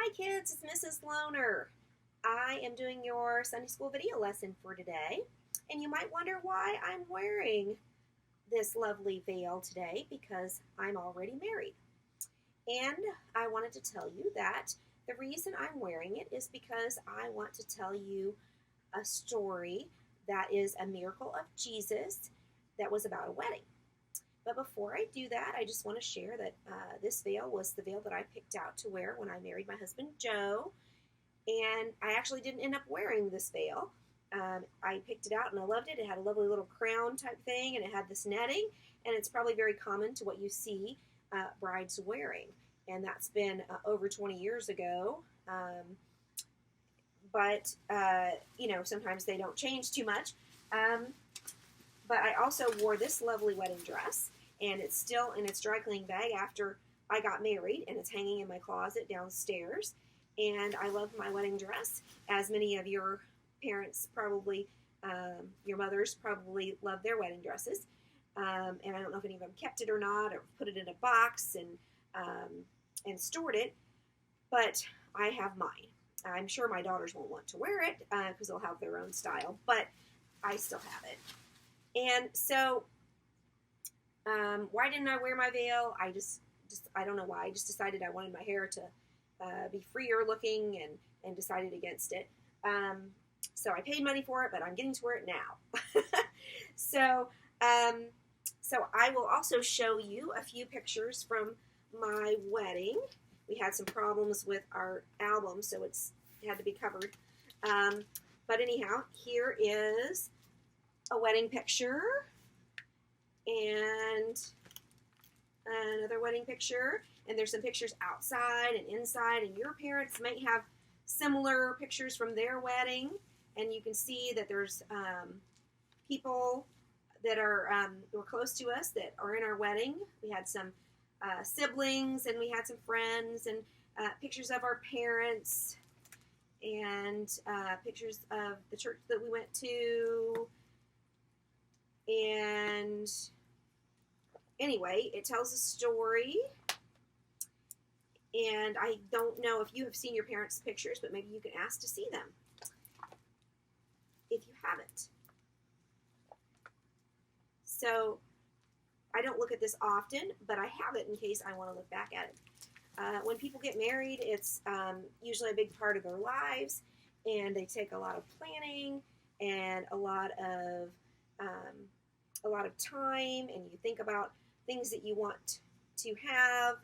Hi kids, it's Mrs. Lohner. I am doing your Sunday school video lesson for today, and you might wonder why I'm wearing this lovely veil today because I'm already married. And I wanted to tell you that the reason I'm wearing it is because I want to tell you a story that is a miracle of Jesus that was about a wedding. But before I do that, I just want to share that this veil was the veil that I picked out to wear when I married my husband, Joe. And I actually didn't end up wearing this veil. I picked it out and I loved it. It had a lovely little crown type thing and it had this netting. And it's probably very common to what you see brides wearing. And that's been over 20 years ago. But sometimes they don't change too much. But I also wore this lovely wedding dress, and it's still in its dry cleaning bag after I got married, and it's hanging in my closet downstairs. And I love my wedding dress, as many of your parents probably, your mothers probably love their wedding dresses. And I don't know if any of them kept it or not, or put it in a box and stored it, but I have mine. I'm sure my daughters won't want to wear it because they'll have their own style, but I still have it. And so, why didn't I wear my veil? I don't know why. I just decided I wanted my hair to be freer looking and decided against it. So I paid money for it, but I'm getting to wear it now. So, I will also show you a few pictures from my wedding. We had some problems with our album, so it had to be covered. But anyhow, here is a wedding picture and another wedding picture, and there's some pictures outside and inside, and your parents might have similar pictures from their wedding, and you can see that there's people that were close to us that are in our wedding. We had some siblings, and we had some friends, and pictures of our parents, and pictures of the church that we went to. And anyway, it tells a story. And I don't know if you have seen your parents' pictures, but maybe you can ask to see them if you haven't. So I don't look at this often, but I have it in case I want to look back at it. When people get married, it's usually a big part of their lives, and they take a lot of planning and a lot of time, and you think about things that you want to have,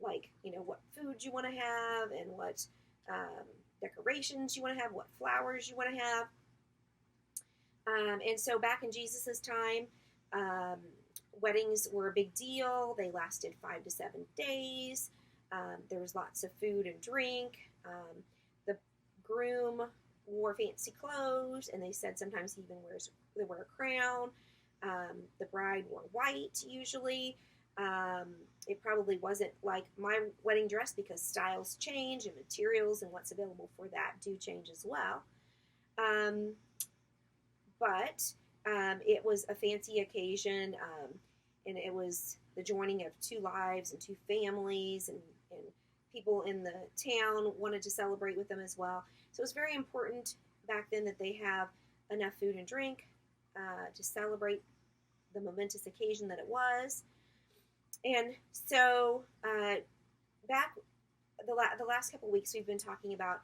like what food you want to have, and what decorations you want to have, what flowers you want to have. And so back in Jesus's time, weddings were a big deal. They lasted 5 to 7 days. There was lots of food and drink. The groom wore fancy clothes, and they said sometimes he even they wear a crown. The bride wore white usually. It probably wasn't like my wedding dress because styles change and materials and what's available for that do change as well. But it was a fancy occasion, and it was the joining of two lives and two families, and people in the town wanted to celebrate with them as well. So it was very important back then that they have enough food and drink to celebrate the momentous occasion that it was. And so back the last couple of weeks, we've been talking about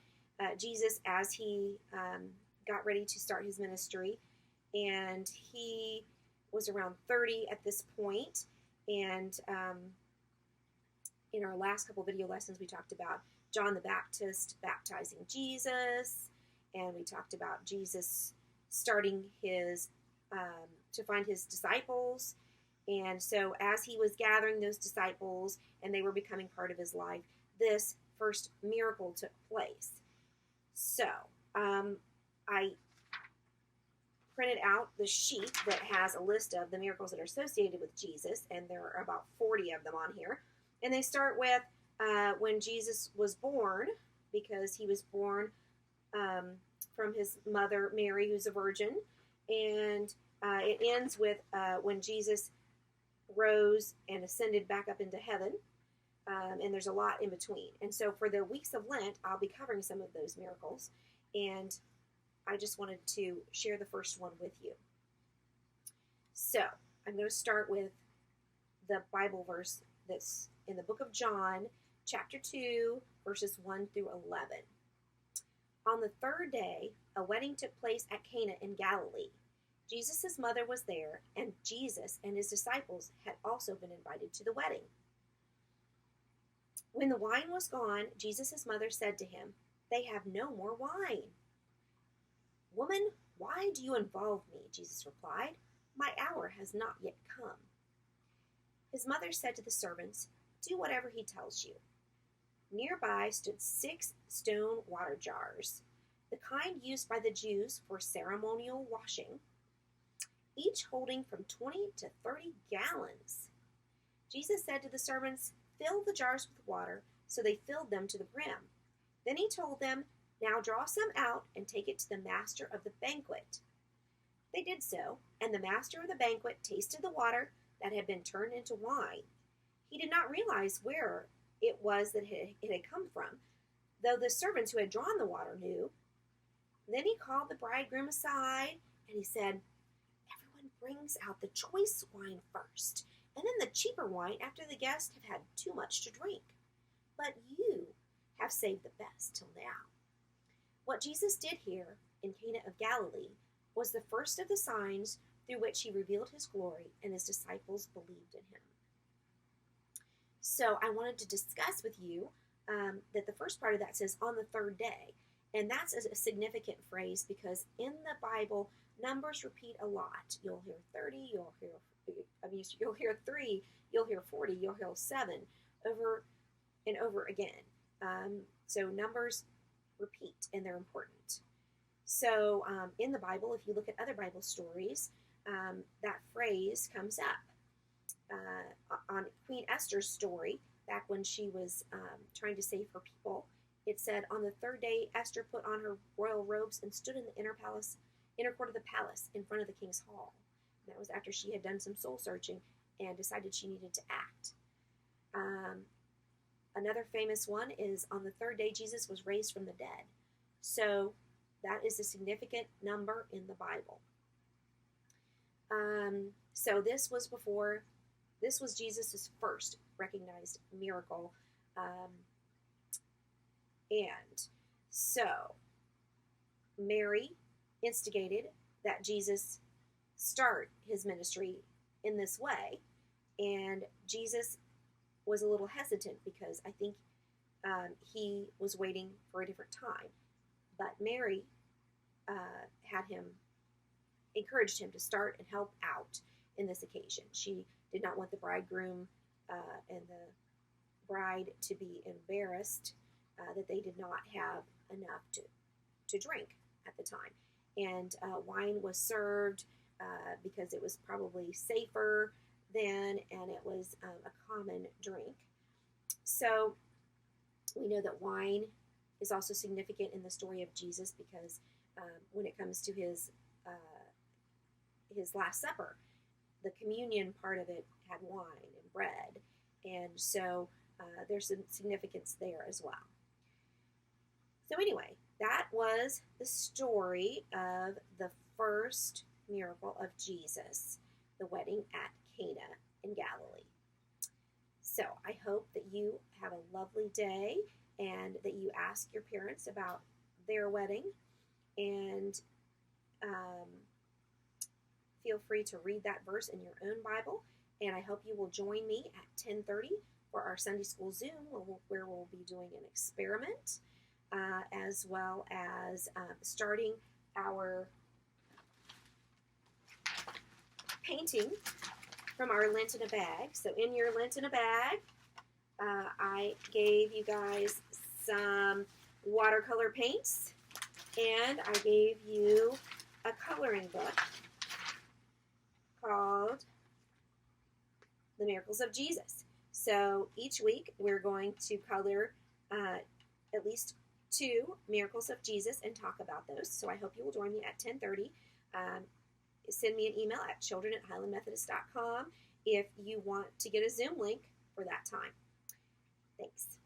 Jesus as he got ready to start his ministry, and he was around 30 at this point. And in our last couple of video lessons, we talked about John the Baptist baptizing Jesus, and we talked about Jesus starting his to find his disciples. And so as he was gathering those disciples and they were becoming part of his life, this first miracle took place. So I printed out the sheet that has a list of the miracles that are associated with Jesus, and there are about 40 of them on here. And they start with when Jesus was born, because he was born from his mother Mary, who's a virgin. And it ends with when Jesus rose and ascended back up into heaven. and there's a lot in between. And so for the weeks of Lent, I'll be covering some of those miracles, and I just wanted to share the first one with you. So I'm going to start with the Bible verse that's in the book of John, chapter 2, verses 1 through 11. On the third day, a wedding took place at Cana in Galilee. Jesus' mother was there, and Jesus and his disciples had also been invited to the wedding. When the wine was gone, Jesus' mother said to him, "They have no more wine." "Woman, why do you involve me?" Jesus replied. "My hour has not yet come." His mother said to the servants, "Do whatever he tells you." Nearby stood 6 stone water jars, the kind used by the Jews for ceremonial washing, each holding from 20 to 30 gallons. Jesus said to the servants, "Fill the jars with water," so they filled them to the brim. Then he told them, "Now draw some out and take it to the master of the banquet." They did so, and the master of the banquet tasted the water that had been turned into wine. He did not realize where it was that it had come from, though the servants who had drawn the water knew. Then he called the bridegroom aside, and he said, "Everyone brings out the choice wine first, and then the cheaper wine after the guests have had too much to drink. But you have saved the best till now." What Jesus did here in Cana of Galilee was the first of the signs through which he revealed his glory, and his disciples believed in him. So I wanted to discuss with you that the first part of that says on the third day. And that's a significant phrase because in the Bible, numbers repeat a lot. You'll hear 30, you'll hear 3, you'll hear 40, you'll hear 7 over and over again. So numbers repeat, and they're important. So in the Bible, if you look at other Bible stories, that phrase comes up. On Queen Esther's story, back when she was trying to save her people, it said, on the third day, Esther put on her royal robes and stood in the inner court of the palace in front of the king's hall. And that was after she had done some soul searching and decided she needed to act. Another famous one is on the third day, Jesus was raised from the dead. So that is a significant number in the Bible. So this was Jesus' first recognized miracle. And so Mary instigated that Jesus start his ministry in this way. And Jesus was a little hesitant because I think he was waiting for a different time. But Mary encouraged him to start and help out in this occasion. She did not want the bridegroom and the bride to be embarrassed that they did not have enough to drink at the time. And wine was served because it was probably safer then, and it was a common drink. So we know that wine is also significant in the story of Jesus because when it comes to his Last Supper, the communion part of it had wine and bread, and so there's some significance there as well. So anyway, that was the story of the first miracle of Jesus, the wedding at Cana in Galilee. So I hope that you have a lovely day and that you ask your parents about their wedding, and feel free to read that verse in your own Bible. And I hope you will join me at 10:30 for our Sunday School Zoom, where we'll be doing an experiment, as well as starting our painting from our Lent in a Bag. So in your Lent in a Bag, I gave you guys some watercolor paints, and I gave you a coloring book called The Miracles of Jesus. So each week we're going to color at least 2 miracles of Jesus and talk about those. So I hope you will join me at 10:30. Send me an email at children@highlandmethodist.com if you want to get a Zoom link for that time. Thanks.